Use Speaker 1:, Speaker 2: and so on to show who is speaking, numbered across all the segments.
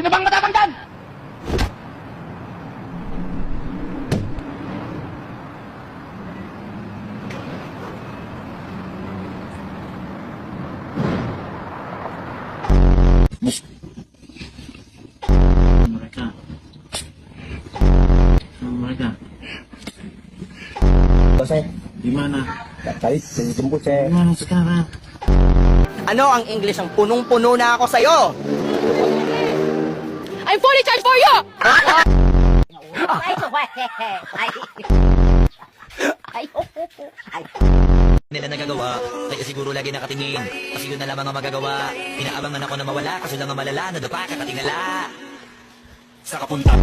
Speaker 1: Sino bang matapang dyan?
Speaker 2: Mereka. Mereka.
Speaker 3: Saya
Speaker 2: Di mana?
Speaker 3: tadi saya jemput saya.
Speaker 2: Di mana sekarang?
Speaker 4: Ano ang English ang punong-puno na ako sa'yo?
Speaker 5: I'm fully charged for you!
Speaker 6: Nila nagagawa, kaya siguro lagi nakatingin. Kasi yun na lamang ang magagawa. Inaabangan ako na mawala, kaso lang ang malala, nadapa, kakatingala. Sa kapunta.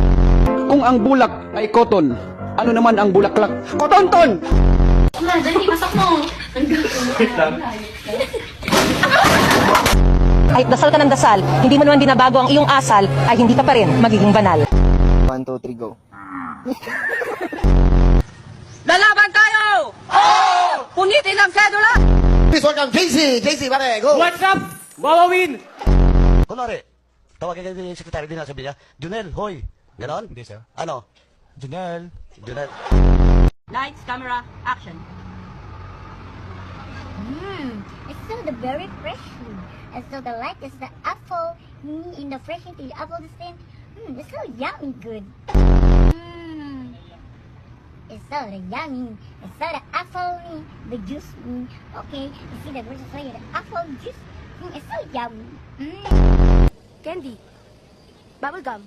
Speaker 1: Kung ang bulak ay cotton, ano naman ang bulaklak? Kotonton!
Speaker 5: Dali, pasok mo.
Speaker 7: Kahit dasal ka ng dasal, hindi mo naman binabago ang iyong asal, ay hindi ka pa rin magiging banal.
Speaker 3: 1, 2, 3, go.
Speaker 4: Lalaban tayo! Oo! Punitin ang sedula!
Speaker 3: Please welcome JC! JC, pare, go!
Speaker 4: What's up? Wawawin!
Speaker 8: Kunwari, tawagin kayo yung sekretary din na sabi niya, Junel, hoy. Ganon? Hindi, sir. Ano? Junel. Junel.
Speaker 7: Lights, camera, action.
Speaker 9: It's still the very fresh. And so the light is the apple in the fresh into the apple the same. It's so yummy good. It's so the yummy. It's so the apple the juice. Okay, you see the versus right here, the apple juice. It's so yummy.
Speaker 5: Candy. Bubblegum.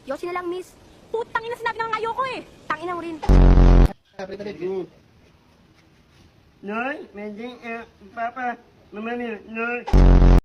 Speaker 5: Yosi na lang, miss. Putang ina, sinabi na nga ayoko eh. Tangina mo rin.
Speaker 4: Noy, medyo, papa, mama, noy.